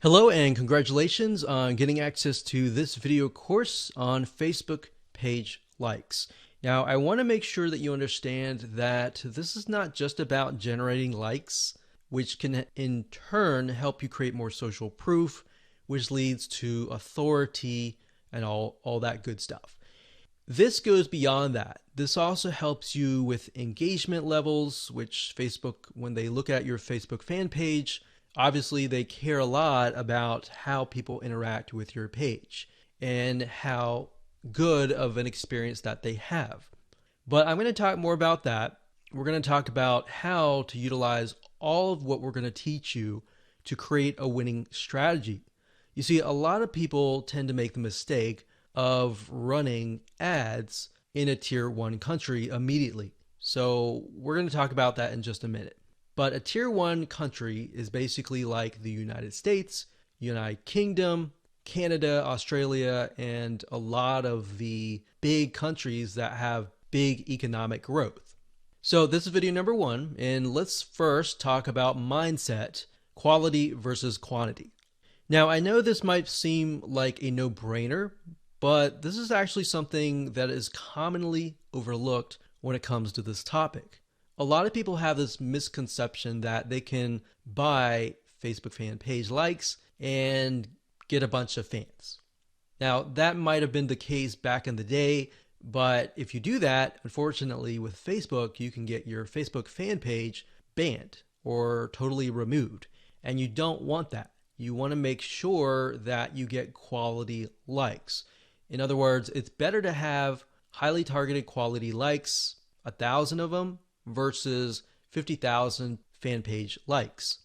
Hello and congratulations on getting access to this video course on Facebook page likes. Now, I want to make sure that you understand that this is not just about generating likes, which can in turn help you create more social proof, which leads to authority and all that good stuff. This goes beyond that. This also helps you with engagement levels, which Facebook, when they look at your Facebook fan page, obviously they care a lot about how people interact with your page and how good of an experience that they have. But I'm going to talk more about that. We're going to talk about how to utilize all of what we're going to teach you to create a winning strategy. You see, a lot of people tend to make the mistake of running ads in a tier 1 country immediately. So we're going to talk about that in just a minute. But a tier 1 country is basically like the United States, United Kingdom, Canada, Australia, and a lot of the big countries that have big economic growth. So this is video number 1, and let's first talk about mindset, quality versus quantity. Now, I know this might seem like a no-brainer, but this is actually something that is commonly overlooked when it comes to this topic. A lot of people have this misconception that they can buy Facebook fan page likes and get a bunch of fans. Now, that might have been the case back in the day, but if you do that, unfortunately with Facebook, you can get your Facebook fan page banned or totally removed, and you don't want that. You want to make sure that you get quality likes. In other words, it's better to have highly targeted quality likes, 1,000 of them, versus 50,000 fan page likes.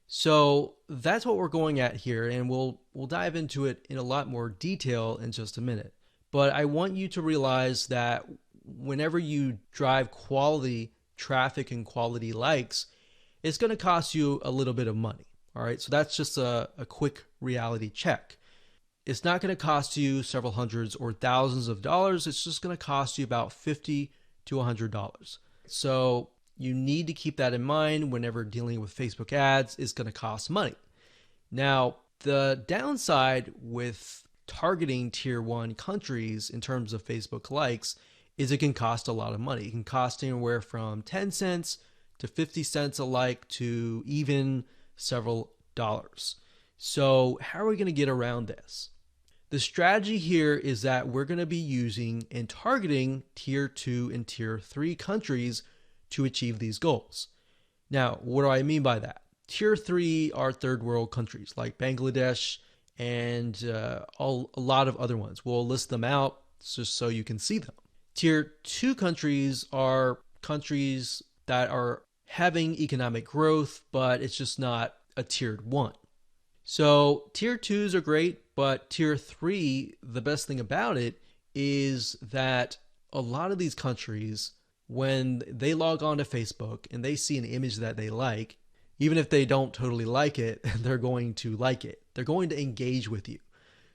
So that's what we're going at here, and we'll dive into it in a lot more detail in just a minute. But I want you to realize that whenever you drive quality traffic and quality likes, it's going to cost you a little bit of money. All right, so that's just a quick reality check. It's not going to cost you several hundreds or thousands of dollars. It's just going to cost you about $50 to $100. So you need to keep that in mind whenever dealing with Facebook ads. It's going to cost money. Now, the downside with targeting tier 1 countries in terms of Facebook likes is it can cost a lot of money. It can cost anywhere from 10 cents to 50 cents a like to even several dollars. So how are we going to get around this? The strategy here is that we're going to be using and targeting tier 2 and tier 3 countries to achieve these goals. Now, what do I mean by that? Tier 3 are third world countries like Bangladesh and a lot of other ones. We'll list them out just so you can see them. Tier 2 countries are countries that are having economic growth, but it's just not a tiered 1. So tier 2s are great, but tier 3, the best thing about it is that a lot of these countries, when they log on to Facebook and they see an image that they like, even if they don't totally like it, they're going to like it. They're going to engage with you.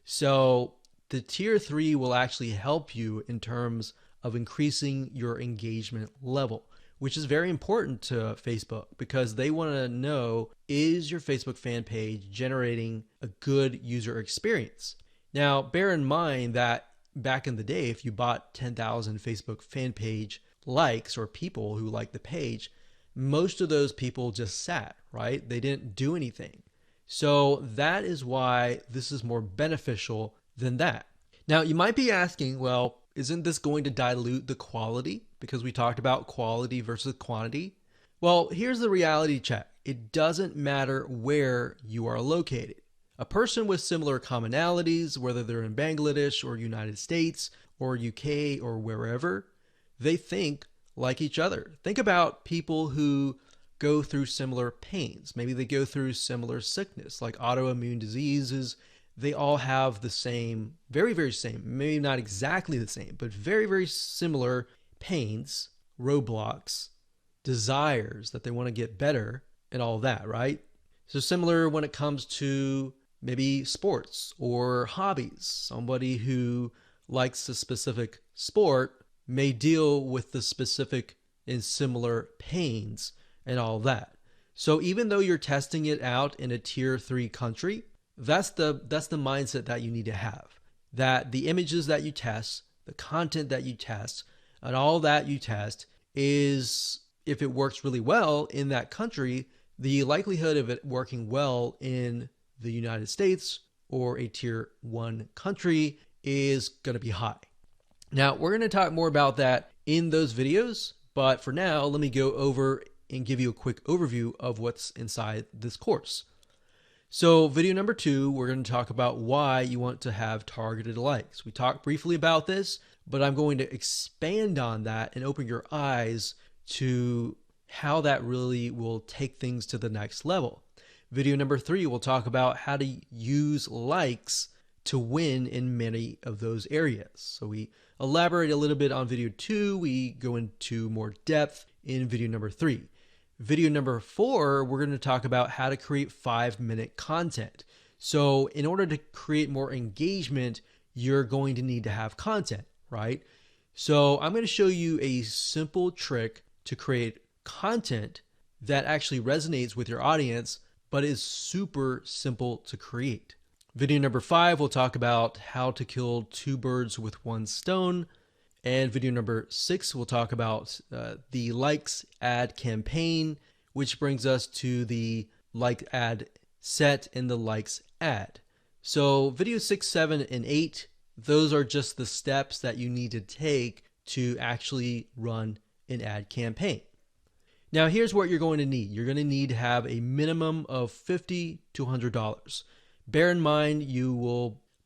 So the tier 3 will actually help you in terms of increasing your engagement level, which is very important to Facebook because they want to know, is your Facebook fan page generating a good user experience? Now, bear in mind that back in the day, if you bought 10,000 Facebook fan page likes or people who liked the page, most of those people just sat, right? They didn't do anything. So that is why this is more beneficial than that. Now, you might be asking, well, isn't this going to dilute the quality? Because we talked about quality versus quantity. Well, here's the reality check. It doesn't matter where you are located. A person with similar commonalities, whether they're in Bangladesh or United States or UK or wherever, they think like each other. Think about people who go through similar pains. Maybe they go through similar sickness like autoimmune diseases. They all have the same, very, very same, maybe not exactly the same, but very, very similar pains, roadblocks, desires that they want to get better and all that, right? So similar when it comes to maybe sports or hobbies. Somebody who likes a specific sport may deal with the specific and similar pains and all that. So even though you're testing it out in a tier 3 country, That's the mindset that you need to have. That the images that you test, the content that you test, and all that you test is, if it works really well in that country, the likelihood of it working well in the United States or a tier 1 country is going to be high. Now, we're going to talk more about that in those videos, but for now, let me go over and give you a quick overview of what's inside this course. So video number 2, we're going to talk about why you want to have targeted likes. We talked briefly about this, but I'm going to expand on that and open your eyes to how that really will take things to the next level. Video number 3, we'll talk about how to use likes to win in many of those areas. So we elaborate a little bit on video 2. We go into more depth in video number 3. Video number 4, we're going to talk about how to create 5-minute content. So in order to create more engagement, you're going to need to have content, right? So I'm going to show you a simple trick to create content that actually resonates with your audience, but is super simple to create. Video number 5, we'll talk about how to kill 2 birds with 1 stone. And video number 6, we'll talk about the likes ad campaign, which brings us to the like ad set and the likes ad. So video 6, 7, and 8, those are just the steps that you need to take to actually run an ad campaign. Now here's what you're going to need. You're going to need to have a minimum of $50 to $100. Bear in mind,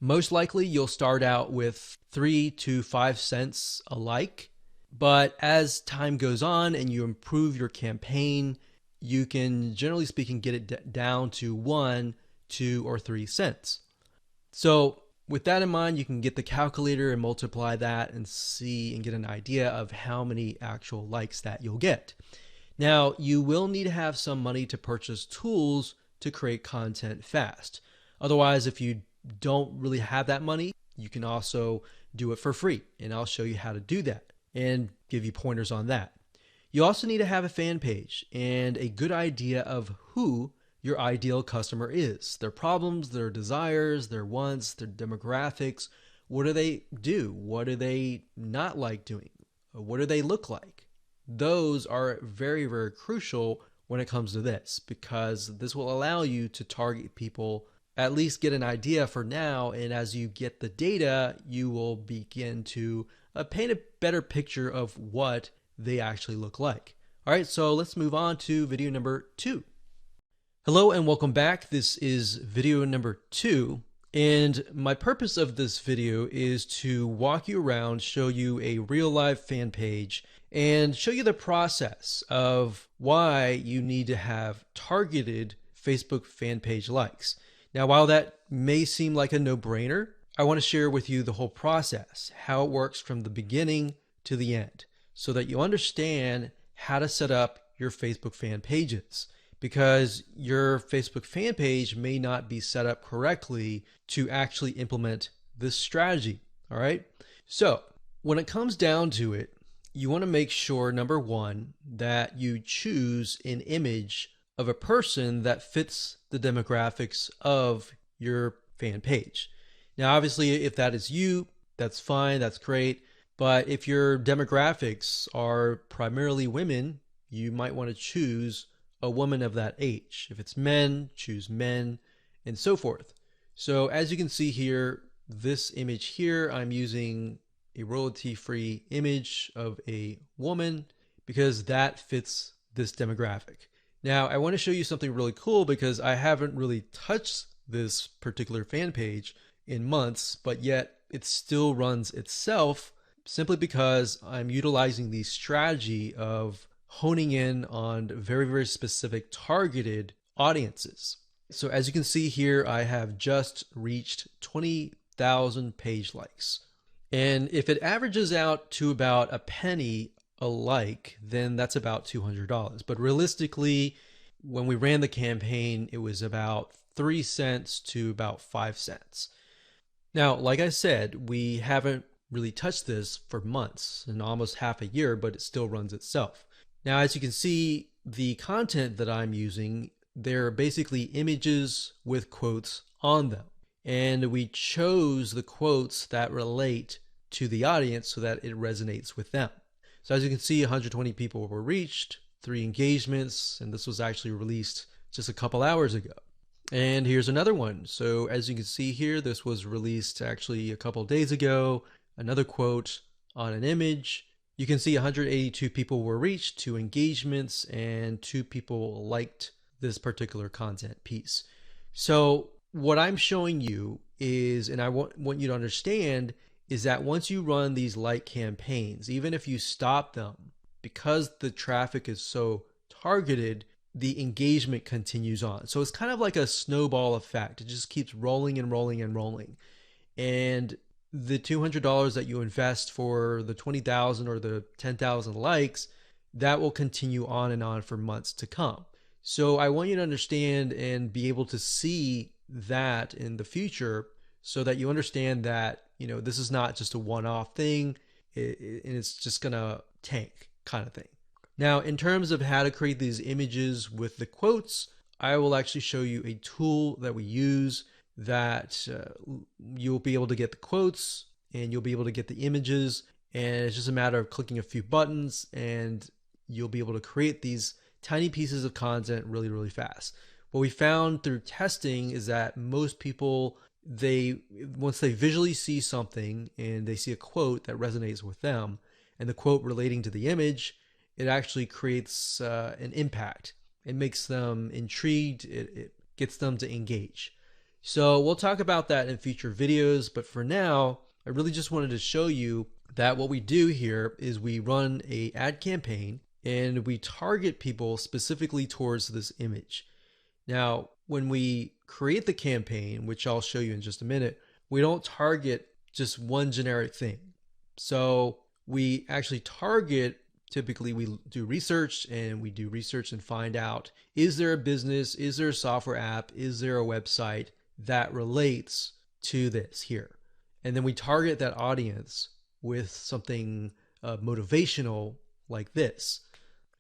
most likely you'll start out with 3 to 5 cents a like, but as time goes on and you improve your campaign, you can, generally speaking, get it down to 1, 2, or 3 cents. So with that in mind, you can get the calculator and multiply that and see and get an idea of how many actual likes that you'll get. Now, you will need to have some money to purchase tools to create content fast. Otherwise, if you don't really have that money, you can also do it for free. And I'll show you how to do that and give you pointers on that. You also need to have a fan page and a good idea of who your ideal customer is, their problems, their desires, their wants, their demographics. What do they do? What do they not like doing? What do they look like? Those are very, very crucial when it comes to this, because this will allow you to target people, at least get an idea for now. And as you get the data, you will begin to paint a better picture of what they actually look like. All right, so let's move on to video number 2. Hello and welcome back. This is video number 2. And my purpose of this video is to walk you around, show you a real live fan page, and show you the process of why you need to have targeted Facebook fan page likes. Now, while that may seem like a no-brainer, I want to share with you the whole process, how it works from the beginning to the end, so that you understand how to set up your Facebook fan pages, because your Facebook fan page may not be set up correctly to actually implement this strategy. All right. So when it comes down to it, you want to make sure, number 1, that you choose an image of a person that fits the demographics of your fan page. Now, obviously, if that is you, that's fine, that's great. But if your demographics are primarily women, you might want to choose a woman of that age. If it's men, choose men, and so forth. So as you can see here, this image here, I'm using a royalty-free image of a woman because that fits this demographic. Now, I want to show you something really cool because I haven't really touched this particular fan page in months, but yet it still runs itself simply because I'm utilizing the strategy of honing in on very, very specific targeted audiences. So as you can see here, I have just reached 20,000 page likes. And if it averages out to about a penny a like, then that's about $200. But realistically, when we ran the campaign, it was about 3 cents to about 5 cents. Now, like I said, we haven't really touched this for months and almost half a year, but it still runs itself. Now, as you can see, the content that I'm using they're basically images with quotes on them. And we chose the quotes that relate to the audience so that it resonates with them. So as you can see, 120 people were reached, 3 engagements, and this was actually released just a couple hours ago. And here's another one. So as you can see here, this was released actually a couple days ago. Another quote on an image. You can see 182 people were reached, 2 engagements, and 2 people liked this particular content piece. So what I'm showing you is, and I want you to understand, is that once you run these like campaigns, even if you stop them, because the traffic is so targeted, the engagement continues on. So it's kind of like a snowball effect. It just keeps rolling and rolling and rolling. And the $200 that you invest for the 20,000 or the 10,000 likes, that will continue on for months to come. So I want you to understand and be able to see that in the future so that you understand that, this is not just a one-off thing and it's just gonna tank kind of thing. Now, in terms of how to create these images with the quotes, I will actually show you a tool that we use that you'll be able to get the quotes and you'll be able to get the images, and it's just a matter of clicking a few buttons and you'll be able to create these tiny pieces of content really, really fast. What we found through testing is that most people, once they visually see something and they see a quote that resonates with them and the quote relating to the image, it actually creates an impact. It makes them intrigued. It gets them to engage. So we'll talk about that in future videos, but for now, I really just wanted to show you that what we do here is we run an ad campaign and we target people specifically towards this image. Now, when we create the campaign, which I'll show you in just a minute, we don't target just one generic thing. So we actually target, typically we do research and find out, is there a business, is there a software app, is there a website that relates to this here? And then we target that audience with something motivational like this.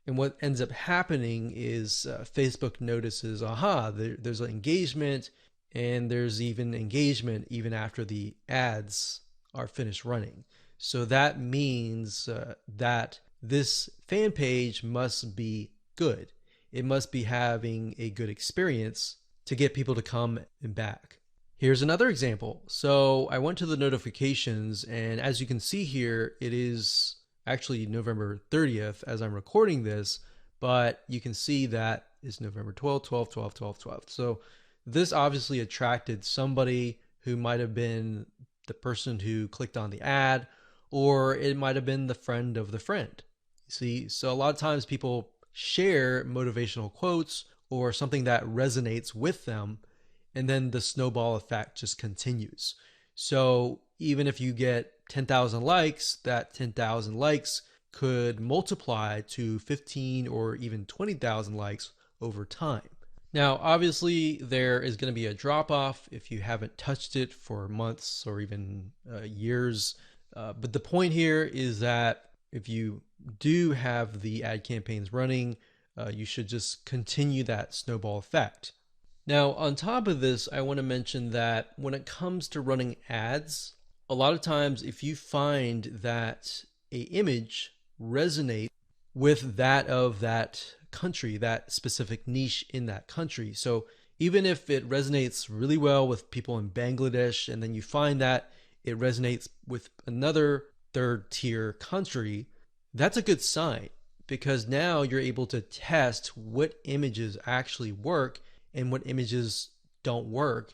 And what ends up happening is Facebook notices, there's an engagement, and there's even engagement even after the ads are finished running. So that means that this fan page must be good. It must be having a good experience to get people to come and back. Here's another example. So I went to the notifications, and as you can see here, it is actually November 30th as I'm recording this, but you can see that it's November 12th, 12th, 12th, 12th, 12th. So this obviously attracted somebody who might have been the person who clicked on the ad, or it might have been the friend of the friend. See, so a lot of times people share motivational quotes or something that resonates with them, and then the snowball effect just continues. So even if you get 10,000 likes, that 10,000 likes could multiply to 15 or even 20,000 likes over time. Now, obviously, there is going to be a drop off if you haven't touched it for months or even years. But the point here is that if you do have the ad campaigns running, you should just continue that snowball effect. Now, on top of this, I want to mention that when it comes to running ads, a lot of times if you find that an image resonates with that of that country, that specific niche in that country. So even if it resonates really well with people in Bangladesh, and then you find that it resonates with another third tier country, that's a good sign, because now you're able to test what images actually work and what images don't work,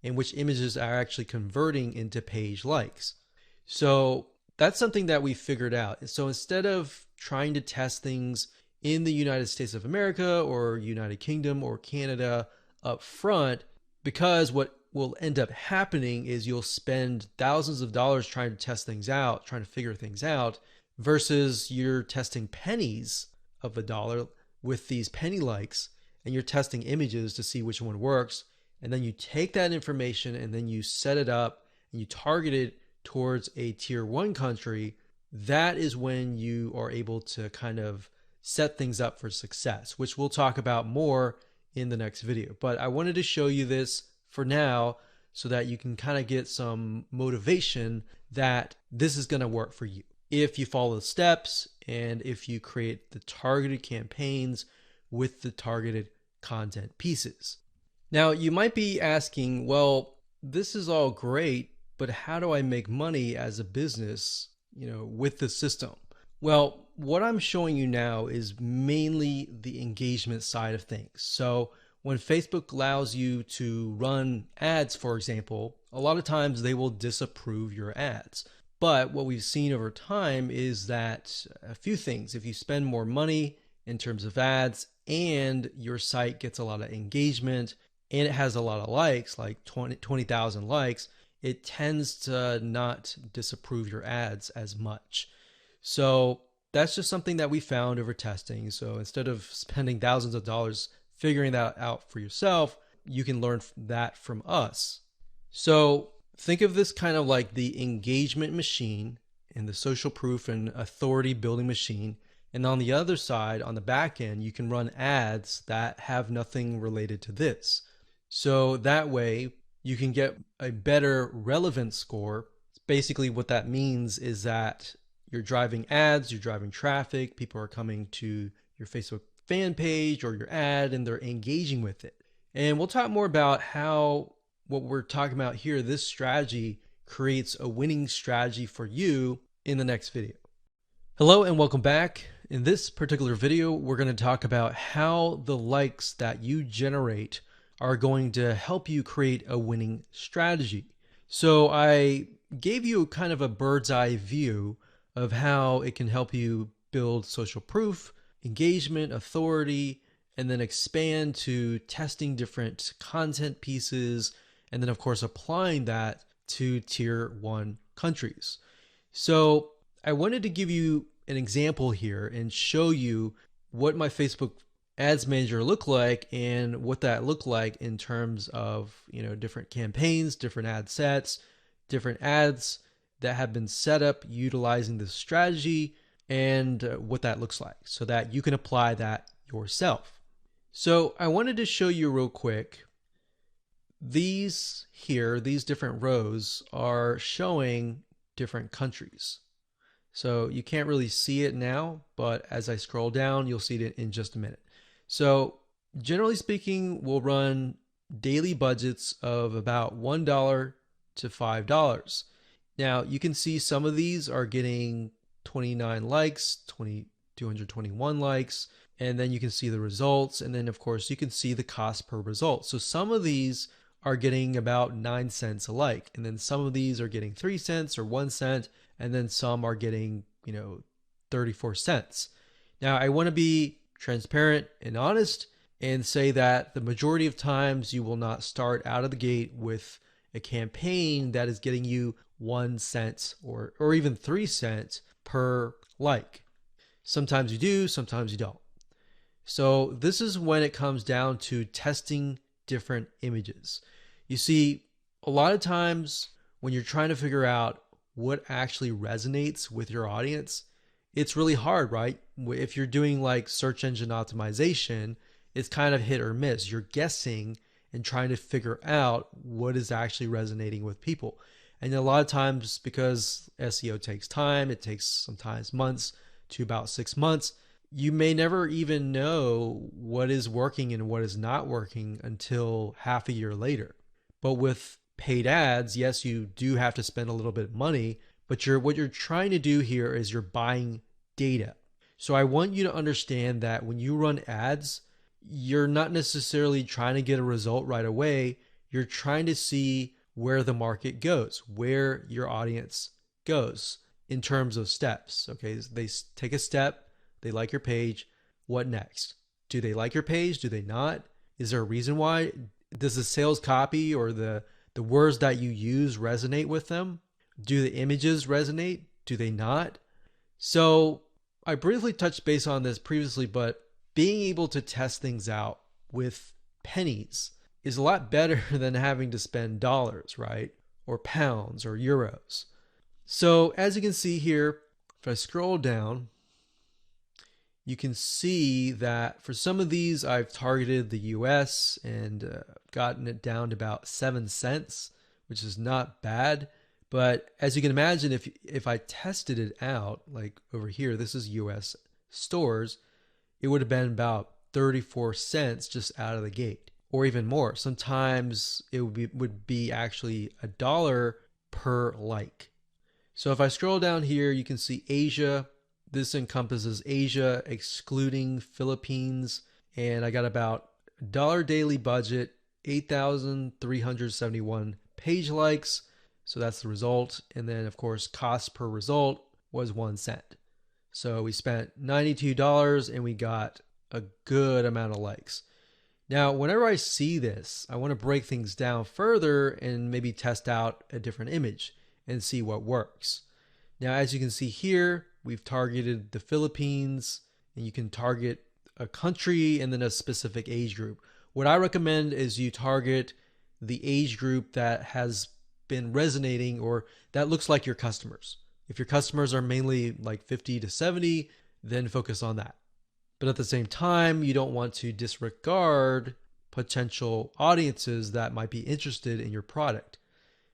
and which images are actually converting into page likes. So that's something that we figured out. So instead of trying to test things in the United States of America or United Kingdom or Canada up front, because what will end up happening is you'll spend thousands of dollars trying to test things out, trying to figure things out, versus you're testing pennies of a dollar with these penny likes, and you're testing images to see which one works. And then you take that information and then you set it up and you target it towards a tier 1 country. That is when you are able to kind of set things up for success, which we'll talk about more in the next video. But I wanted to show you this for now so that you can kind of get some motivation that this is going to work for you if you follow the steps and if you create the targeted campaigns with the targeted content pieces. Now, you might be asking, well, this is all great, but how do I make money as a business, with the system? Well, what I'm showing you now is mainly the engagement side of things. So when Facebook allows you to run ads, for example, a lot of times they will disapprove your ads. But what we've seen over time is that a few things, if you spend more money in terms of ads and your site gets a lot of engagement and it has a lot of likes, like 20,000 likes, it tends to not disapprove your ads as much. So that's just something that we found over testing. So instead of spending thousands of dollars figuring that out for yourself, you can learn that from us. So think of this kind of like the engagement machine and the social proof and authority building machine. And on the other side, on the back end, you can run ads that have nothing related to this. So that way you can get a better relevance score. Basically what that means is that you're driving ads, you're driving traffic, people are coming to your Facebook fan page or your ad and they're engaging with it. And we'll talk more about how what we're talking about here, this strategy creates a winning strategy for you in the next video. Hello and welcome back. In this particular video, we're going to talk about how the likes that you generate are going to help you create a winning strategy. So I gave you kind of a bird's eye view of how it can help you build social proof, engagement, authority, and then expand to testing different content pieces, and then of course applying that to tier 1 countries. So I wanted to give you an example here and show you what my Facebook Ads Manager looked like and what that looked like in terms of different campaigns, different ad sets, different ads that have been set up utilizing this strategy, and what that looks like so that you can apply that yourself. So I wanted to show you real quick. These different rows are showing different countries. So you can't really see it now, but as I scroll down, you'll see it in just a minute. So generally speaking, we'll run daily budgets of about $1 to $5. Now you can see some of these are getting 29 likes, 221 likes, and then you can see the results. And then of course you can see the cost per result. So some of these are getting about 9 cents a like. And then some of these are getting 3 cents or 1 cent. And then some are getting, 34 cents. Now I want to be transparent and honest and say that the majority of times you will not start out of the gate with a campaign that is getting you 1 cent or even 3 cents per like. Sometimes you do, sometimes you don't. So this is when it comes down to testing different images. You see, a lot of times when you're trying to figure out what actually resonates with your audience, it's really hard, right? If you're doing like search engine optimization, it's kind of hit or miss. You're guessing and trying to figure out what is actually resonating with people. And a lot of times, because SEO takes time, it takes sometimes months to about 6 months, you may never even know what is working and what is not working until half a year later. But with paid ads, yes, you do have to spend a little bit of money, but what you're trying to do here is you're buying data. So I want you to understand that when you run ads, you're not necessarily trying to get a result right away. You're trying to see where the market goes, where your audience goes in terms of steps. Okay, they take a step, they like your page. What next? Do they like your page? Do they not? Is there a reason why? Does the sales copy or the words that you use resonate with them? Do the images resonate? Do they not? So I briefly touched base on this previously, but being able to test things out with pennies is a lot better than having to spend dollars, right? Or pounds or euros. So as you can see here, if I scroll down, you can see that for some of these, I've targeted the US and gotten it down to about 7 cents, which is not bad. But as you can imagine, if I tested it out, like over here, this is US stores, it would have been about 34 cents just out of the gate, or even more. Sometimes it would be actually $1 per like. So if I scroll down here, you can see Asia. This encompasses Asia, excluding Philippines. And I got about $1 daily budget, 8,371 page likes. So that's the result. And then, of course, cost per result was 1 cent. So we spent $92 and we got a good amount of likes. Now, whenever I see this, I want to break things down further and maybe test out a different image and see what works. Now, as you can see here, we've targeted the Philippines, and you can target a country and then a specific age group. What I recommend is you target the age group that has been resonating or that looks like your customers. If your customers are mainly like 50 to 70, then focus on that. But at the same time, you don't want to disregard potential audiences that might be interested in your product.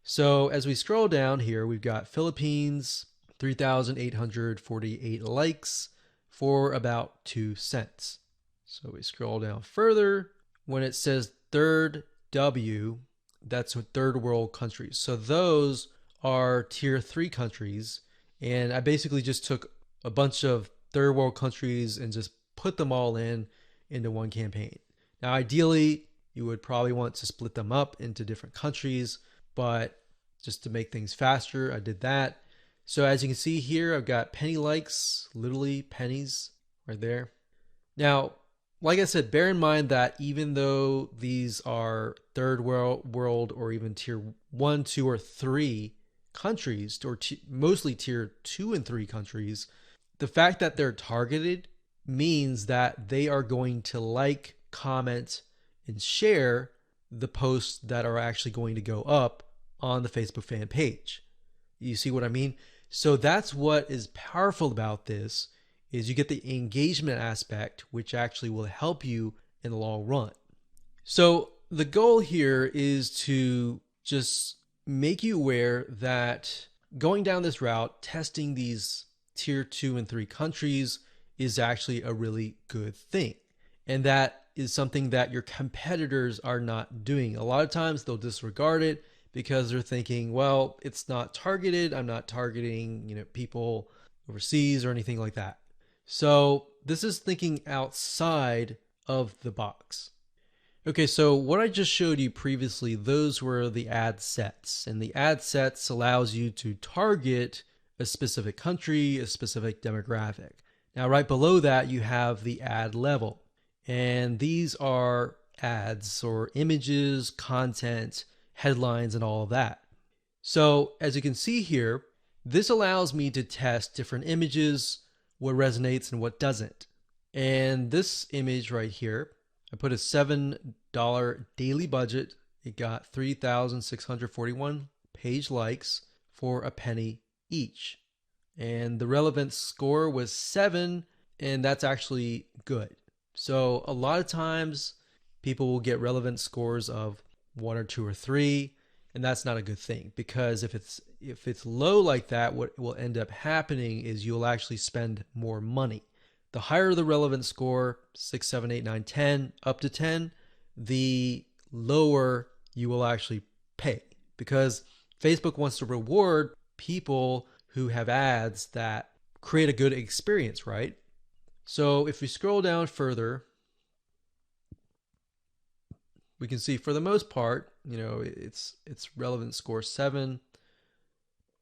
So as we scroll down here, we've got Philippines, 3,848 likes for about 2 cents. So we scroll down further. When it says third W, that's third world countries. So those are tier 3 countries. And I basically just took a bunch of third world countries and just put them all into one campaign. Now, ideally, you would probably want to split them up into different countries, but just to make things faster, I did that. So as you can see here, I've got penny likes, literally pennies right there. Now, like I said, bear in mind that even though these are third world or even tier 1, 2, or 3 countries, or mostly tier 2 and 3 countries, the fact that they're targeted means that they are going to like, comment, and share the posts that are actually going to go up on the Facebook fan page. You see what I mean? So that's what is powerful about this, is you get the engagement aspect, which actually will help you in the long run. So the goal here is to just make you aware that going down this route, testing these tier 2 and 3 countries is actually a really good thing. And that is something that your competitors are not doing. A lot of times they'll disregard it because they're thinking, well, it's not targeted. I'm not targeting, people overseas or anything like that. So this is thinking outside of the box. Okay, so what I just showed you previously, those were the ad sets. And the ad sets allows you to target a specific country, a specific demographic. Now, right below that, you have the ad level. And these are ads or images, content, headlines, and all of that. So as you can see here, this allows me to test different images, what resonates and what doesn't. And this image right here, I put a $7 daily budget. It got 3,641 page likes for a penny each. And the relevance score was 7, and that's actually good. So a lot of times people will get relevance scores of 1 or 2 or 3, and that's not a good thing, because if it's low like that, what will end up happening is you'll actually spend more money. The higher the relevance score, 6, 7, 8, 9, 10, up to 10, the lower you will actually pay, because Facebook wants to reward people who have ads that create a good experience, right? So if we scroll down further, we can see for the most part, it's relevance score 7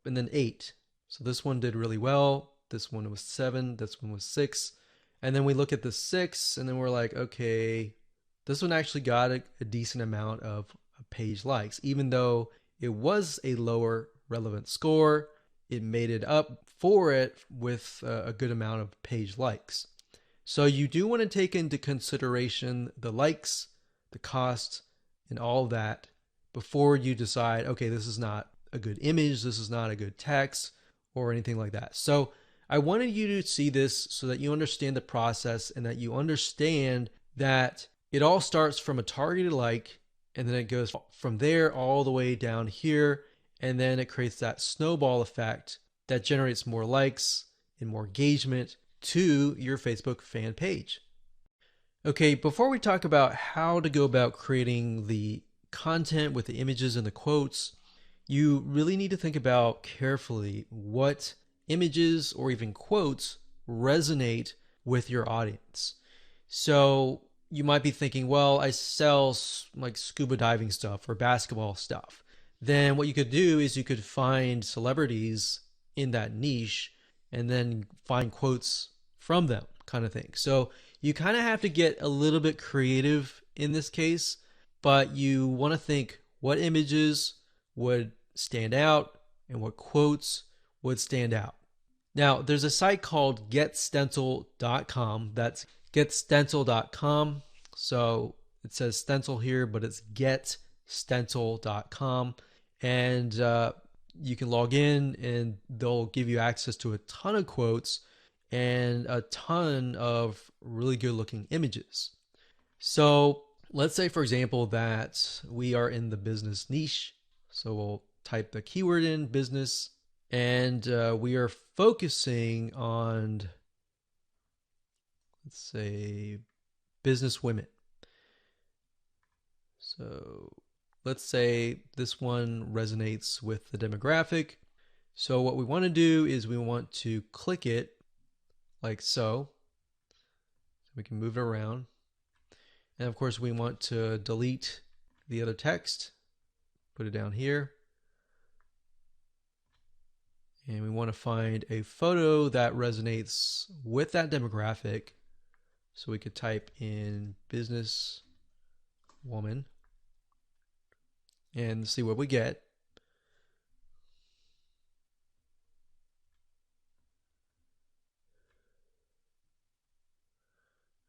and then 8. So this one did really well. This one was 7. This one was 6. And then we look at the 6 and then we're like, okay, this one actually got a decent amount of page likes. Even though it was a lower relevant score, it made it up for it with a good amount of page likes. So you do want to take into consideration the likes, the cost, and all of that before you decide, okay, this is not a good image, this is not a good text, or anything like that. So I wanted you to see this so that you understand the process and that you understand that it all starts from a targeted like, and then it goes from there all the way down here, and then it creates that snowball effect that generates more likes and more engagement to your Facebook fan page. Okay, before we talk about how to go about creating the content with the images and the quotes, you really need to think about carefully what images or even quotes resonate with your audience. So you might be thinking, well, I sell like scuba diving stuff or basketball stuff. Then what you could do is you could find celebrities in that niche and then find quotes from them, kind of thing. So you kind of have to get a little bit creative in this case, but you want to think what images would stand out and what quotes would stand out. Now, there's a site called getstencil.com. That's getstencil.com. So it says stencil here, but it's getstencil.com. And you can log in and they'll give you access to a ton of quotes and a ton of really good looking images. So let's say, for example, that we are in the business niche. So we'll type the keyword in business, and we are focusing on, let's say, business women. So let's say this one resonates with the demographic. So what we want to do is we want to click it like so. We can move it around. And of course we want to delete the other text, put it down here. And we want to find a photo that resonates with that demographic. So we could type in business woman and see what we get.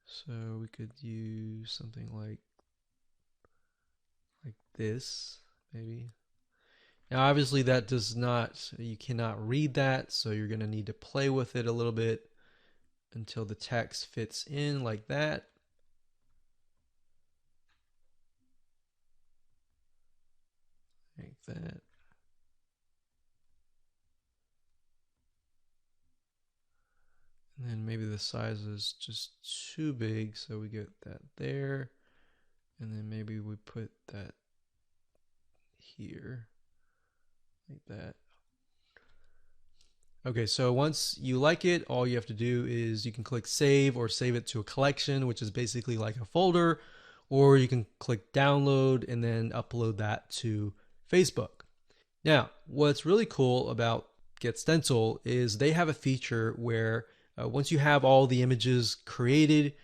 So we could use something like this, maybe. Now, obviously that does not, you cannot read that, so you're going to need to play with it a little bit until the text fits in like that. Like that. And then maybe the size is just too big, so we get that there. And then maybe we put that here, like that. Okay, so once you like it, all you have to do is you can click save or save it to a collection, which is basically like a folder, or you can click download and then upload that to Facebook. Now, what's really cool about GetStencil is they have a feature where once you have all the images created,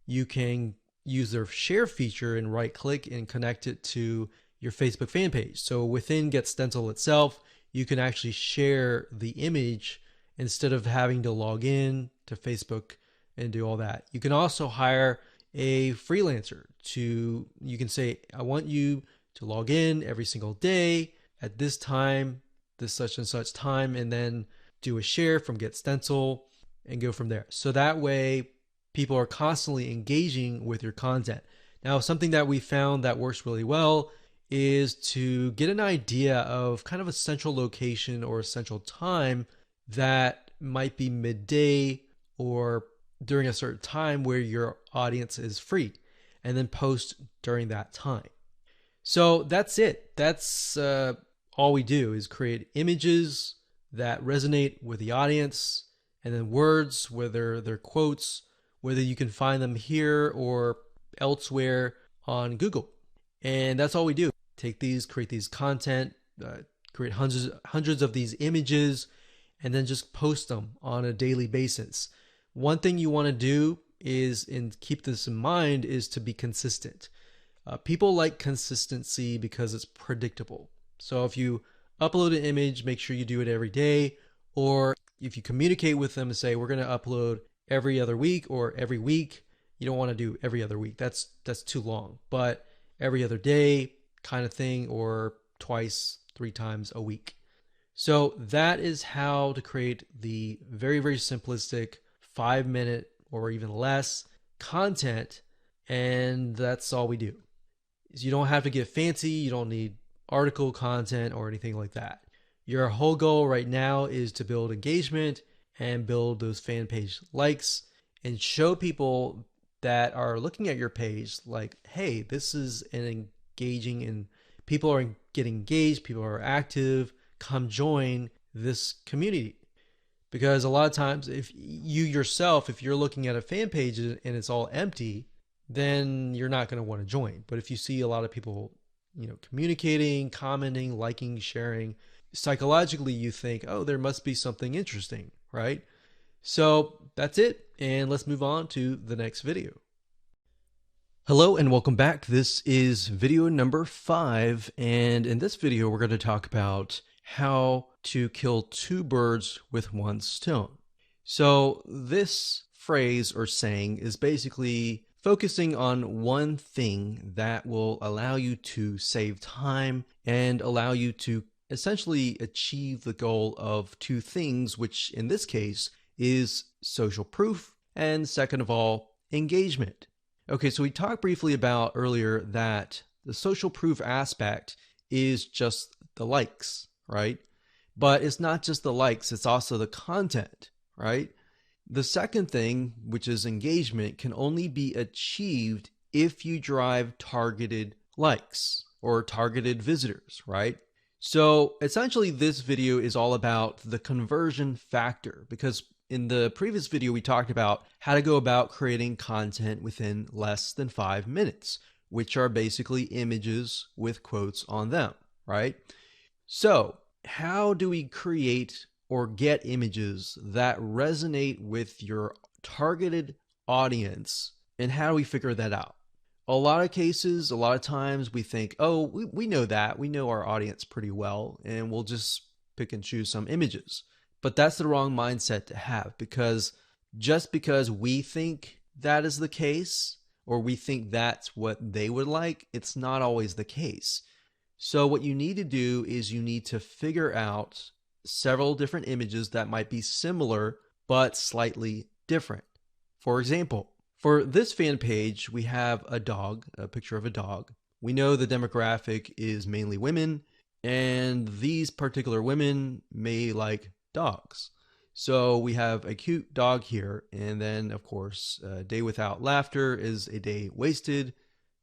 you can use their share feature and right click and connect it to your Facebook fan page. So within GetStencil itself, you can actually share the image instead of having to log in to Facebook and do all that. You can also hire a freelancer you can say, I want you to log in every single day at this time, this such and such time, and then do a share from GetStencil and go from there. So that way people are constantly engaging with your content. Now, something that we found that works really well is to get an idea of kind of a central location or a central time that might be midday or during a certain time where your audience is free, and then post during that time. So that's it. That's all we do is create images that resonate with the audience, and then words, whether they're quotes, whether you can find them here or elsewhere on Google. And that's all we do. Take these, create these content, create hundreds of these images, and then just post them on a daily basis. One thing you want to do is, and keep this in mind, is to be consistent. People like consistency because it's predictable. So if you upload an image, make sure you do it every day. Or if you communicate with them and say, we're going to upload every other week or every week, you don't want to do every other week. That's too long. But every other day kind of thing, or twice, 3 times a week. So that is how to create the very, very simplistic 5 minute or even less content. And that's all we do. You don't have to get fancy. You don't need article content or anything like that. Your whole goal right now is to build engagement and build those fan page likes and show people that are looking at your page like, hey, this is an engaging and people are getting engaged, people are active, come join this community. Because a lot of times if you yourself, if you're looking at a fan page and it's all empty, then you're not going to want to join. But if you see a lot of people, communicating, commenting, liking, sharing, psychologically you think, oh, there must be something interesting, right? So that's it. And let's move on to the next video. Hello and welcome back. This is video number 5. And in this video, we're going to talk about how to kill 2 birds with 1 stone. So this phrase or saying is basically focusing on one thing that will allow you to save time and allow you to essentially achieve the goal of 2 things, which in this case is social proof and, second of all, engagement. Okay, so we talked briefly about earlier that the social proof aspect is just the likes, right? But it's not just the likes, it's also the content, right? The second thing, which is engagement, can only be achieved if you drive targeted likes or targeted visitors, right? So essentially this video is all about the conversion factor, because in the previous video we talked about how to go about creating content within less than 5 minutes, which are basically images with quotes on them, right? So how do we create or get images that resonate with your targeted audience, and how do we figure that out? A lot of cases, a lot of times we think, oh, we know that. We know our audience pretty well, and we'll just pick and choose some images. But that's the wrong mindset to have, because just because we think that is the case, or we think that's what they would like, it's not always the case. So what you need to do is you need to figure out several different images that might be similar but slightly different. For example, for this fan page, we have a dog, a picture of a dog. We know the demographic is mainly women, and these particular women may like dogs. So we have a cute dog here, and then of course, a day without laughter is a day wasted,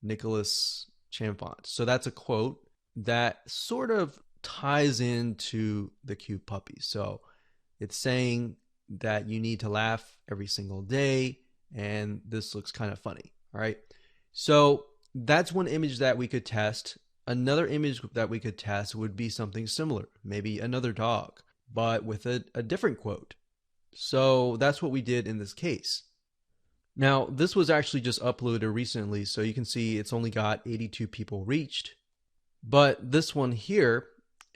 Nicholas Chamfont. So that's a quote that sort of ties into the cute puppy. So it's saying that you need to laugh every single day, and this looks kind of funny. All right. So that's one image that we could test. Another image that we could test would be something similar, maybe another dog, but with a different quote. So that's what we did in this case. Now, this was actually just uploaded recently, so you can see it's only got 82 people reached. But this one here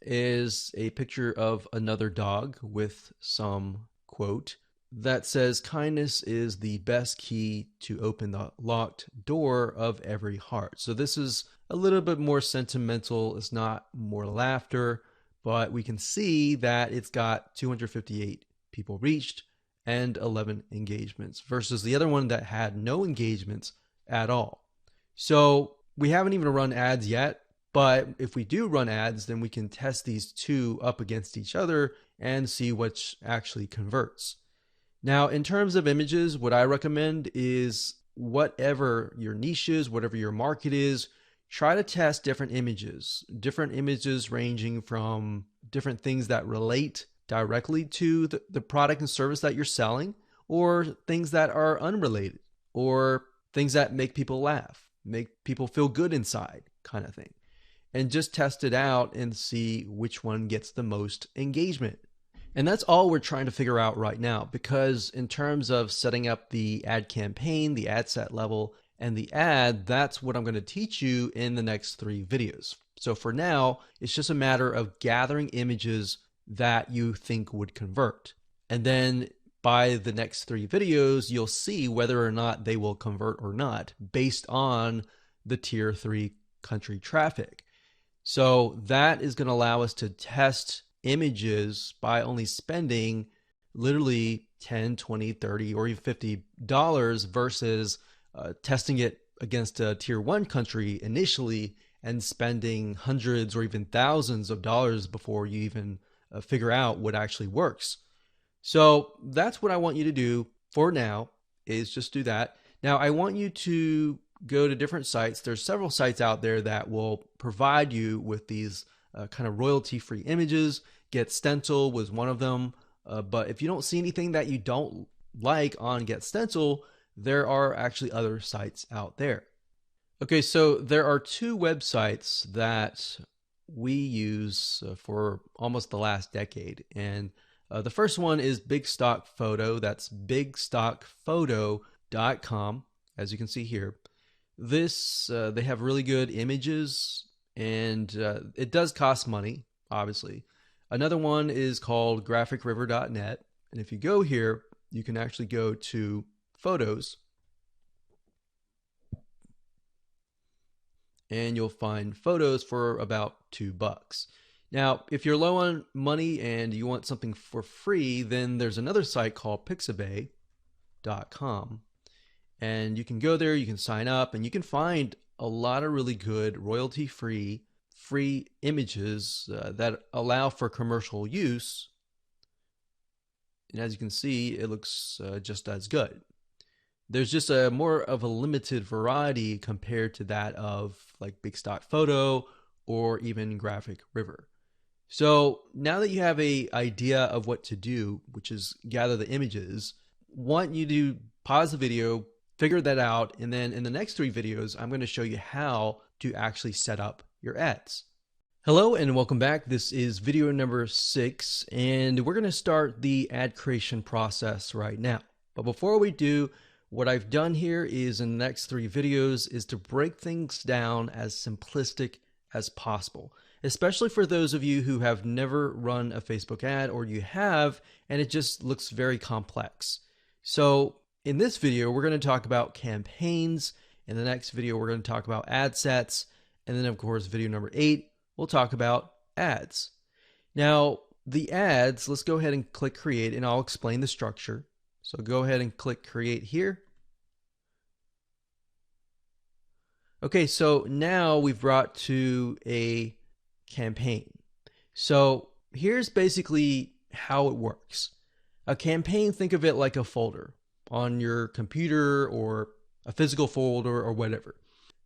is a picture of another dog with some quote that says, kindness is the best key to open the locked door of every heart. So this is a little bit more sentimental. It's not more laughter, but we can see that it's got 258 people reached and 11 engagements versus the other one that had no engagements at all. So we haven't even run ads yet. But if we do run ads, then we can test these 2 up against each other and see which actually converts. Now, in terms of images, what I recommend is whatever your niche is, whatever your market is, try to test different images ranging from different things that relate directly to the product and service that you're selling, or things that are unrelated, or things that make people laugh, make people feel good inside, kind of thing. And just test it out and see which one gets the most engagement. And that's all we're trying to figure out right now, because in terms of setting up the ad campaign, the ad set level, and the ad, that's what I'm going to teach you in the next 3 videos. So for now, it's just a matter of gathering images that you think would convert. And then by the next 3 videos, you'll see whether or not they will convert or not based on the tier 3 country traffic. So that is going to allow us to test images by only spending literally 10, 20, 30, or even $50 versus testing it against a tier one country initially and spending hundreds or even thousands of dollars before you even figure out what actually works. So that's what I want you to do for now, is just do that. Now I want you to go to different sites. There's several sites out there that will provide you with these kind of royalty-free images. Get Stencil was one of them. But if you don't see anything that you don't like on Get Stencil, there are actually other sites out there. Okay, so there are two websites that we use for almost the last decade. And the first one is Big Stock Photo. That's bigstockphoto.com, as you can see here. This, they have really good images, and it does cost money, obviously. Another one is called graphicriver.net. And if you go here, you can actually go to Photos, and you'll find photos for about $2. Now, if you're low on money and you want something for free, then there's another site called pixabay.com. And you can go there, you can sign up, and you can find a lot of really good royalty-free images that allow for commercial use. And as you can see, it looks just as good. There's just a more of a limited variety compared to that of like Big Stock Photo or even Graphic River. So now that you have an idea of what to do, which is gather the images, want you to pause the video, figure that out, and then in the next 3 videos, I'm going to show you how to actually set up your ads. Hello and welcome back. This is video number 6, and we're going to start the ad creation process right now. But before we do, what I've done here is in the next 3 videos is to break things down as simplistic as possible, especially for those of you who have never run a Facebook ad, or you have and it just looks very complex. So in this video, we're going to talk about campaigns. In the next video, we're going to talk about ad sets. And then of course, video number 8, we'll talk about ads. Now the ads, let's go ahead and click create, and I'll explain the structure. So go ahead and click create here. Okay, so now we've brought to a campaign. So here's basically how it works. A campaign, think of it like a folder on your computer or a physical folder or whatever.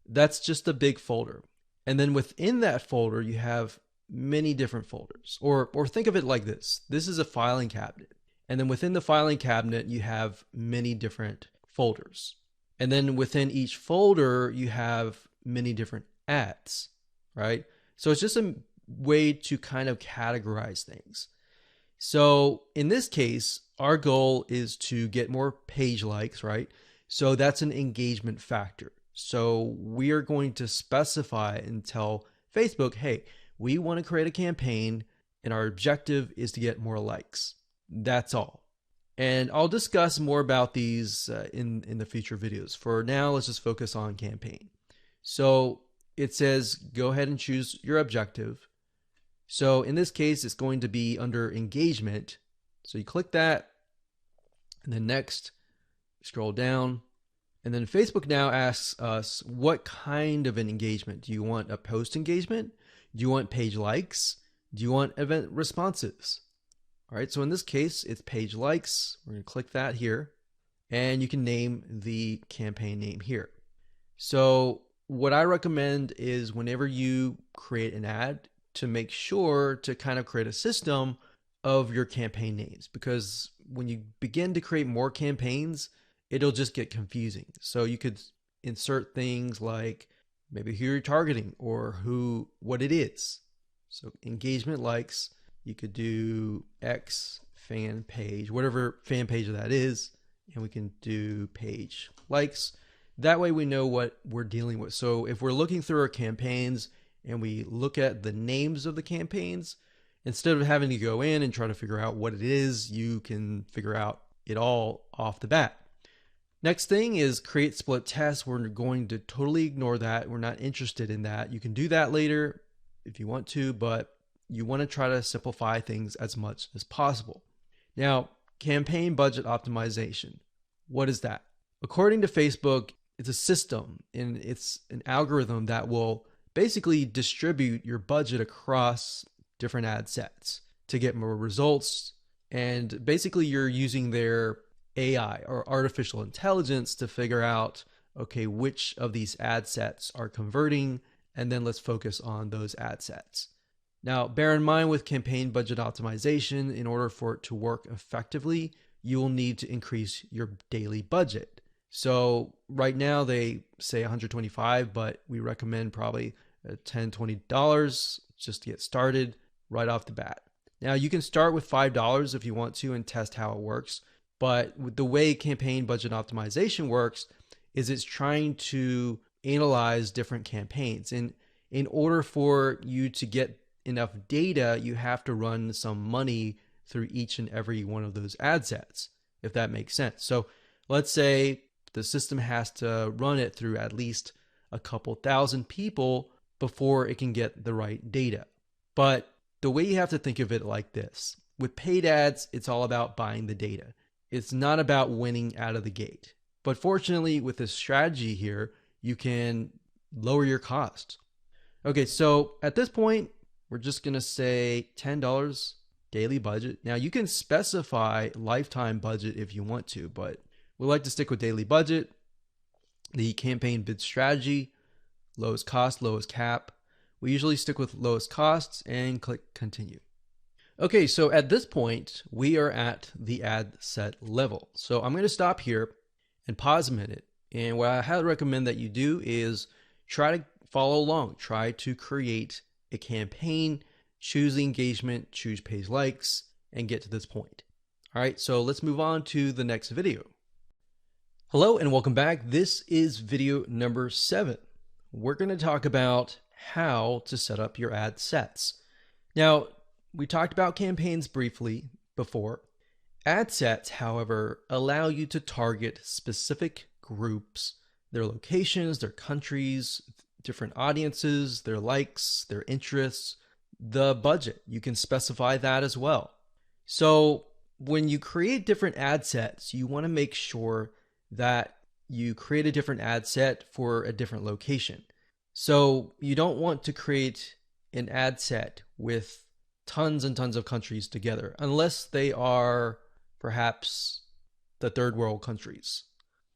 That's just a big folder. And then within that folder, you have many different folders. Or think of it like this. This is a filing cabinet. And then within the filing cabinet, you have many different folders. And then within each folder, you have many different ads, right? So it's just a way to kind of categorize things. So in this case, our goal is to get more page likes, right? So that's an engagement factor. So we are going to specify and tell Facebook, hey, we want to create a campaign and our objective is to get more likes. That's all. And I'll discuss more about these in the future videos. For now, let's just focus on campaign. So it says, go ahead and choose your objective. So in this case, it's going to be under engagement. So you click that, and then next, scroll down. And then Facebook now asks us, what kind of an engagement? Do you want a post engagement? Do you want page likes? Do you want event responses? All right, so in this case, it's page likes. We're going to click that here, and you can name the campaign name here. So what I recommend is whenever you create an ad, to make sure to kind of create a system of your campaign names, because when you begin to create more campaigns, it'll just get confusing. So you could insert things like maybe who you're targeting or what it is. So engagement likes. You could do X fan page, whatever fan page that is, and we can do page likes. That way we know what we're dealing with. So if we're looking through our campaigns and we look at the names of the campaigns, instead of having to go in and try to figure out what it is, you can figure out it all off the bat. Next thing is create split tests. We're going to totally ignore that. We're not interested in that. You can do that later if you want to, but you want to try to simplify things as much as possible. Now, campaign budget optimization. What is that? According to Facebook, it's a system and it's an algorithm that will basically distribute your budget across different ad sets to get more results. And basically, you're using their AI or artificial intelligence to figure out, okay, which of these ad sets are converting, and then let's focus on those ad sets. Now, bear in mind with campaign budget optimization, in order for it to work effectively, you will need to increase your daily budget. So right now they say $125, but we recommend probably $10, $20 just to get started right off the bat. Now you can start with $5 if you want to and test how it works. But with the way campaign budget optimization works is it's trying to analyze different campaigns. And in order for you to get enough data, you have to run some money through each and every one of those ad sets, if that makes sense. So let's say the system has to run it through at least a couple thousand people before it can get the right data. But the way you have to think of it like this, with paid ads, it's all about buying the data. It's not about winning out of the gate. But fortunately, with this strategy here, you can lower your costs. Okay, so at this point, we're just going to say $10 daily budget. Now, you can specify lifetime budget if you want to, but we like to stick with daily budget. The campaign bid strategy, lowest cost, lowest cap. We usually stick with lowest costs and click continue. Okay, so at this point, we are at the ad set level. So I'm going to stop here and pause a minute. And what I highly recommend that you do is try to follow along. Try to create a campaign, choose the engagement, choose page likes, and get to this point. All right, so let's move on to the next video. Hello and welcome back. This is video number 7. We're going to talk about how to set up your ad sets. Now, we talked about campaigns briefly before. Ad sets, however, allow you to target specific groups, their locations, their countries, different audiences, their likes, their interests, the budget. You can specify that as well. So when you create different ad sets, you want to make sure that you create a different ad set for a different location. So you don't want to create an ad set with tons and tons of countries together, unless they are perhaps the third world countries.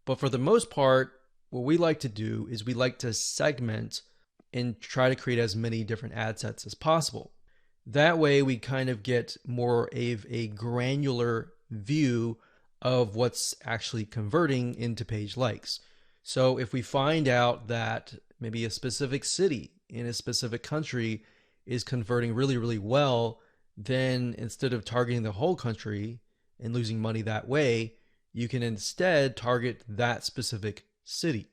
But for the most part, what we like to do is we like to segment and try to create as many different ad sets as possible. That way we kind of get more of a granular view of what's actually converting into page likes. So if we find out that maybe a specific city in a specific country is converting really, really well, then instead of targeting the whole country and losing money that way, you can instead target that specific city.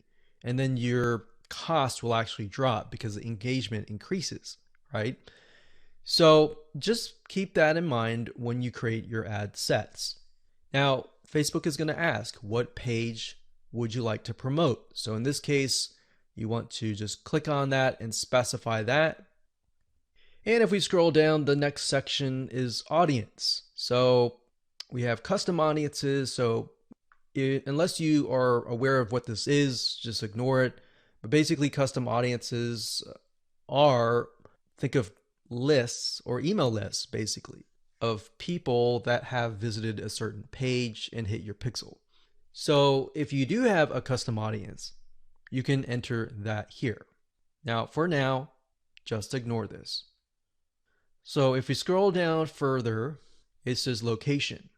And then your cost will actually drop because the engagement increases, right? So just keep that in mind when you create your ad sets. Now, Facebook is going to ask, what page would you like to promote? So in this case, you want to just click on that and specify that. And if we scroll down, the next section is audience. So we have custom audiences. So unless you are aware of what this is, just ignore it. But basically, custom audiences are, think of lists or email lists, basically, of people that have visited a certain page and hit your pixel. So if you do have a custom audience, you can enter that here. Now, for now, just ignore this. So if we scroll down further, it says location.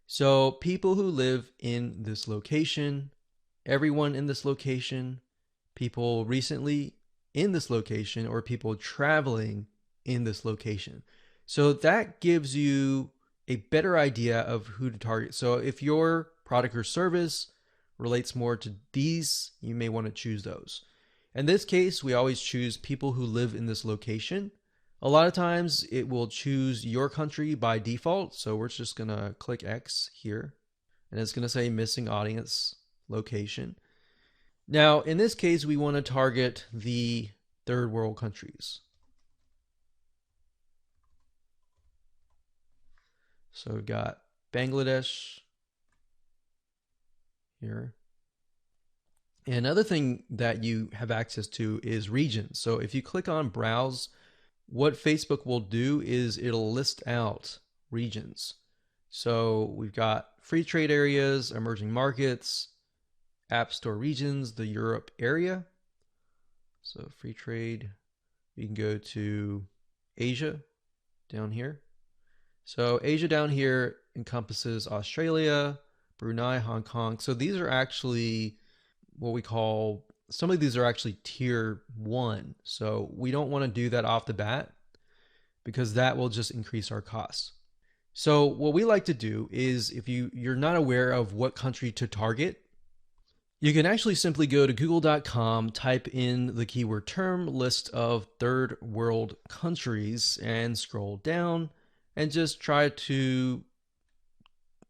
So people who live in this location, everyone in this location, people recently in this location, or people traveling in this location. So that gives you a better idea of who to target. So if your product or service relates more to these, you may want to choose those. In this case, we always choose people who live in this location. A lot of times it will choose your country by default. So we're just going to click X here and it's going to say missing audience location. Now, in this case, we want to target the third world countries. So we've got Bangladesh here. And another thing that you have access to is regions. So if you click on browse, what Facebook will do is it'll list out regions. So we've got free trade areas, emerging markets, app store regions, the Europe area. So free trade, you can go to Asia down here. So Asia down here encompasses Australia, Brunei, Hong Kong. So these are actually what we call, some of these are actually tier 1. So we don't want to do that off the bat because that will just increase our costs. So what we like to do is, if you're not aware of what country to target, you can actually simply go to google.com, type in the keyword term, list of third world countries, and scroll down and just try to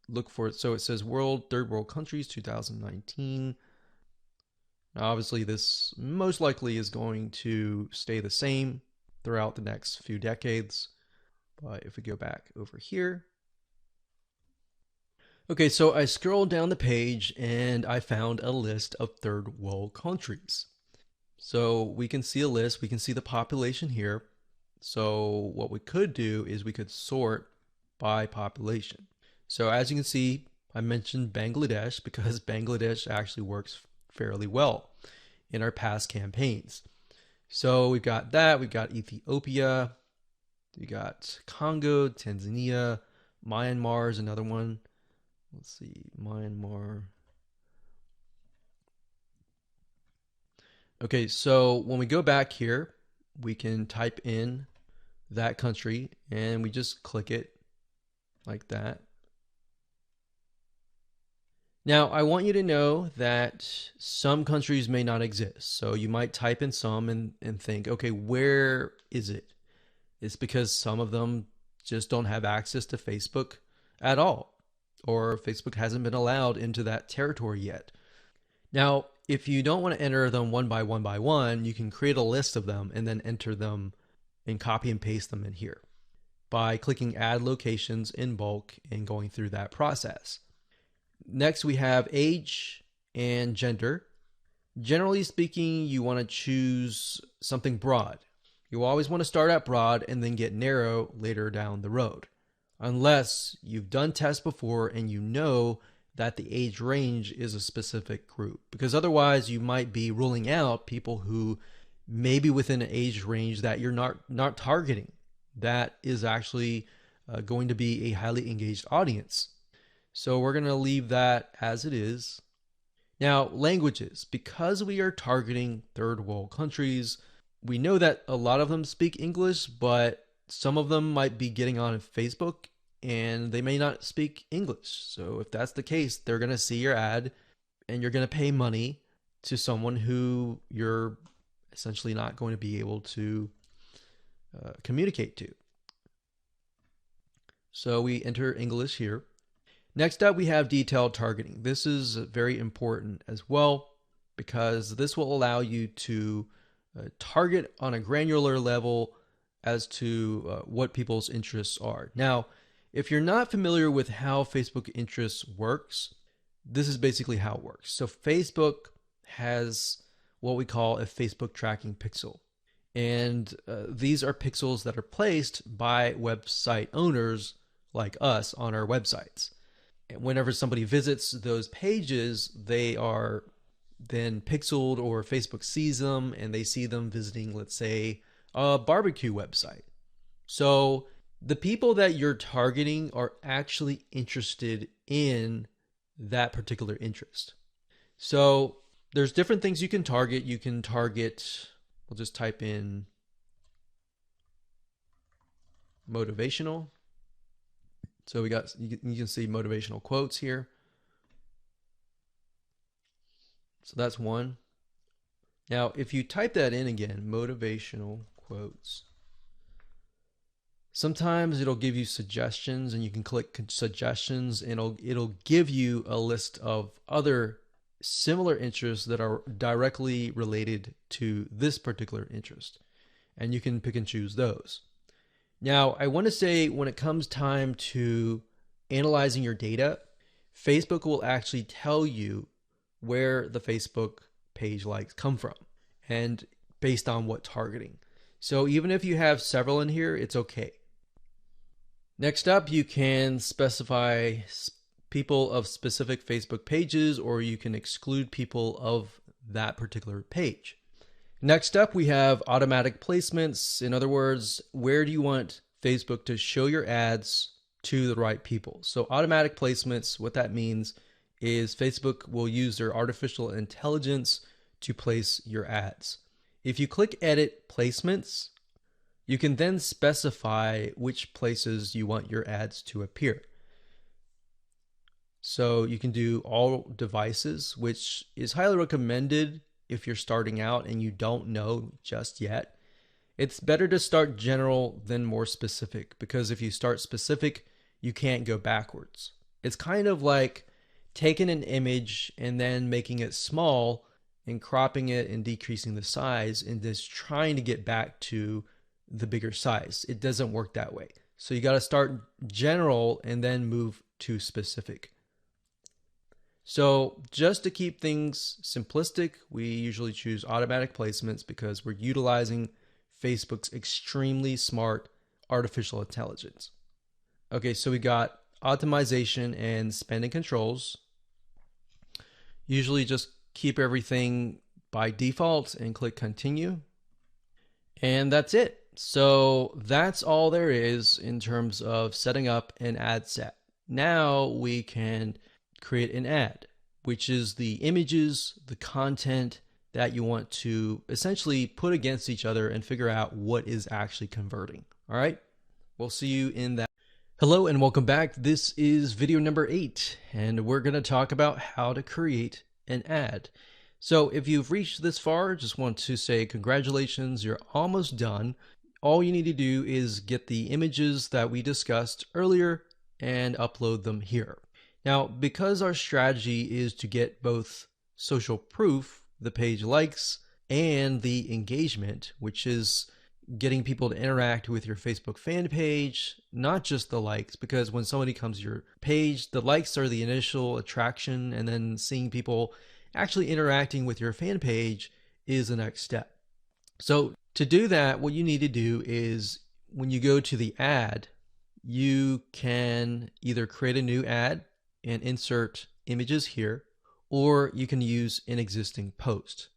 look for it. So it says third world countries 2019. Now obviously this most likely is going to stay the same throughout the next few decades. But if we go back over here, okay, so I scrolled down the page and I found a list of third world countries. So we can see a list, we can see the population here. So what we could do is we could sort by population. So as you can see, I mentioned Bangladesh because Bangladesh actually works fairly well in our past campaigns. So we've got that, we've got Ethiopia, we got Congo, Tanzania, Myanmar is another one. Let's see, Myanmar. Okay, so when we go back here, we can type in that country and we just click it like that. Now, I want you to know that some countries may not exist. So you might type in some and think, okay, where is it? It's because some of them just don't have access to Facebook at all, or Facebook hasn't been allowed into that territory yet. Now, if you don't want to enter them one by one, you can create a list of them and then enter them and copy and paste them in here by clicking add locations in bulk and going through that process. Next, we have age and gender. Generally speaking, you want to choose something broad. You always want to start out broad and then get narrow later down the road, unless you've done tests before and you know that the age range is a specific group, because otherwise you might be ruling out people who may be within an age range that you're not targeting. That is actually going to be a highly engaged audience. So we're going to leave that as it is. Now, languages. Because we are targeting third world countries, we know that a lot of them speak English, but some of them might be getting on Facebook and they may not speak English. So if that's the case, they're going to see your ad and you're going to pay money to someone who you're essentially not going to be able to communicate to. So we enter English here. Next up, we have detailed targeting. This is very important as well because this will allow you to target on a granular level as to what people's interests are. Now, if you're not familiar with how Facebook interests works, this is basically how it works. So Facebook has what we call a Facebook tracking pixel. And these are pixels that are placed by website owners like us on our websites. And whenever somebody visits those pages, they are then pixeled, or Facebook sees them and they see them visiting, let's say, a barbecue website. So the people that you're targeting are actually interested in that particular interest. So there's different things you can target. You can target, we'll just type in motivational. So we got, you can see motivational quotes here. So that's one. Now, if you type that in again, motivational quotes, sometimes it'll give you suggestions and you can click suggestions and it'll give you a list of other similar interests that are directly related to this particular interest. And you can pick and choose those. Now, I want to say when it comes time to analyzing your data, Facebook will actually tell you where the Facebook page likes come from and based on what targeting. So even if you have several in here, it's okay. Next up, you can specify people of specific Facebook pages, or you can exclude people of that particular page. Next up, we have automatic placements. In other words, where do you want Facebook to show your ads to the right people? So automatic placements, what that means is Facebook will use their artificial intelligence to place your ads. If you click Edit Placements, you can then specify which places you want your ads to appear. So you can do all devices, which is highly recommended if you're starting out and you don't know just yet. It's better to start general than more specific, because if you start specific, you can't go backwards. It's kind of like taking an image and then making it small and cropping it and decreasing the size and just trying to get back to the bigger size. It doesn't work that way. So you got to start general and then move to specific. So just to keep things simplistic, we usually choose automatic placements because we're utilizing Facebook's extremely smart artificial intelligence. Okay, so we got optimization and spending controls. Usually just keep everything by default and click continue. And that's it. So that's all there is in terms of setting up an ad set. Now we can create an ad, which is the images, the content that you want to essentially put against each other and figure out what is actually converting. All right, we'll see you in that. Hello and welcome back. This is video number 8, and we're going to talk about how to create an ad. So if you've reached this far, just want to say congratulations, you're almost done. All you need to do is get the images that we discussed earlier and upload them here. Now, because our strategy is to get both social proof, the page likes, and the engagement, which is getting people to interact with your Facebook fan page, not just the likes, because when somebody comes to your page, the likes are the initial attraction, and then seeing people actually interacting with your fan page is the next step. So to do that, what you need to do is when you go to the ad, you can either create a new ad and insert images here, or you can use an existing post.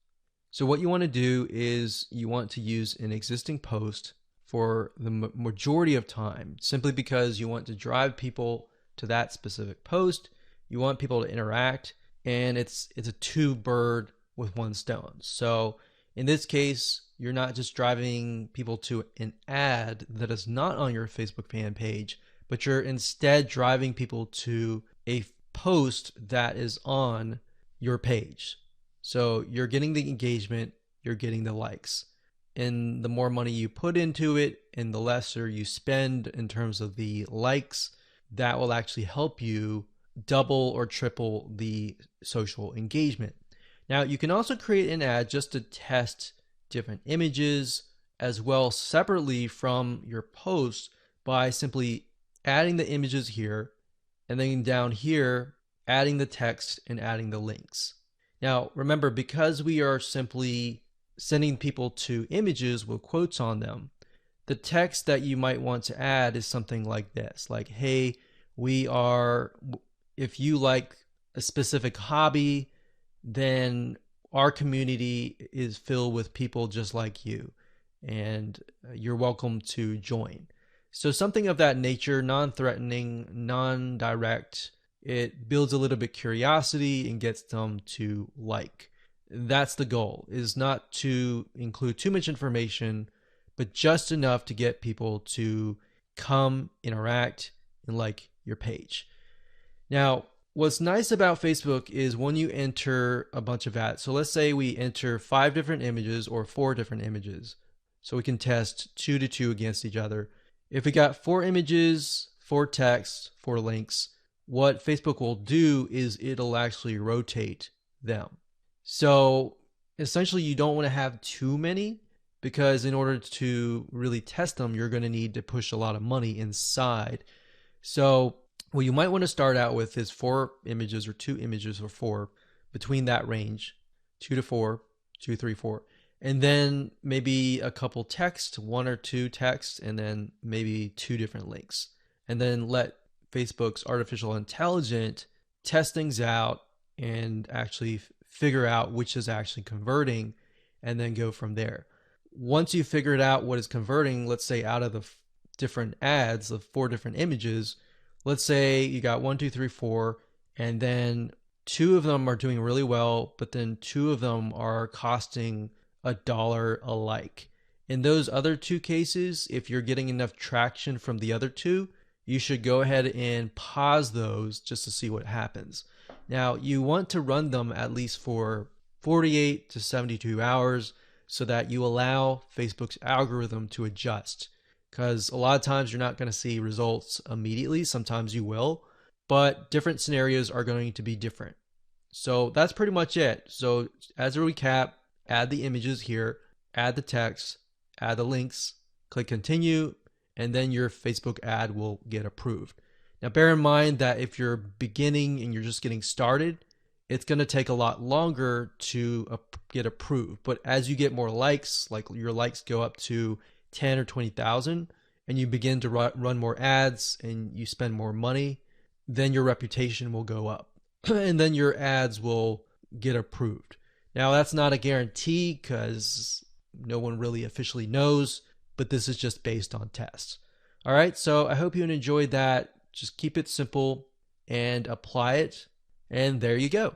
So what you want to do is you want to use an existing post for the majority of time, simply because you want to drive people to that specific post. You want people to interact, and it's a two-bird with one stone. So in this case, you're not just driving people to an ad that is not on your Facebook fan page, but you're instead driving people to a post that is on your page. So you're getting the engagement, you're getting the likes. And the more money you put into it and the lesser you spend in terms of the likes, that will actually help you double or triple the social engagement. Now, you can also create an ad just to test different images as well separately from your post by simply adding the images here, and then down here, adding the text and adding the links. Now, remember, because we are simply sending people to images with quotes on them, the text that you might want to add is something like this, like, hey, if you like a specific hobby, then our community is filled with people just like you, and you're welcome to join. So something of that nature, non-threatening, non-direct. It builds a little bit curiosity and gets them to like. That's the goal, is not to include too much information, but just enough to get people to come, interact, and like your page. Now, what's nice about Facebook is when you enter a bunch of ads, so let's say we enter 5 different images or 4 different images, so we can test 2 to 2 against each other. If we got 4 images, 4 texts, 4 links, what Facebook will do is it'll actually rotate them. So essentially you don't want to have too many, because in order to really test them, you're going to need to push a lot of money inside. So what you might want to start out with is 4 images or 2 images or 4, between that range, 2 to 4, 2, 3, 4. And then maybe a couple text, 1 or 2 text, and then maybe 2 different links. And then let Facebook's artificial intelligence test things out and actually figure out which is actually converting, and then go from there. Once you figured out what is converting, let's say out of the different ads of 4 different images, let's say you got 1, 2, 3, 4, and then 2 of them are doing really well, but then 2 of them are costing $1 alike. In those other 2 cases, if you're getting enough traction from the other 2, you should go ahead and pause those just to see what happens. Now, you want to run them at least for 48 to 72 hours so that you allow Facebook's algorithm to adjust. Because a lot of times you're not going to see results immediately. Sometimes you will, but different scenarios are going to be different. So that's pretty much it. So as a recap, add the images here, add the text, add the links, click continue, and then your Facebook ad will get approved. Now bear in mind that if you're beginning and you're just getting started, it's going to take a lot longer to get approved. But as you get more likes, like your likes go up to 10 or 20,000, and you begin to run more ads and you spend more money, then your reputation will go up and then your ads will get approved. Now that's not a guarantee because no one really officially knows, but this is just based on tests. All right, so I hope you enjoyed that. Just keep it simple and apply it, and there you go.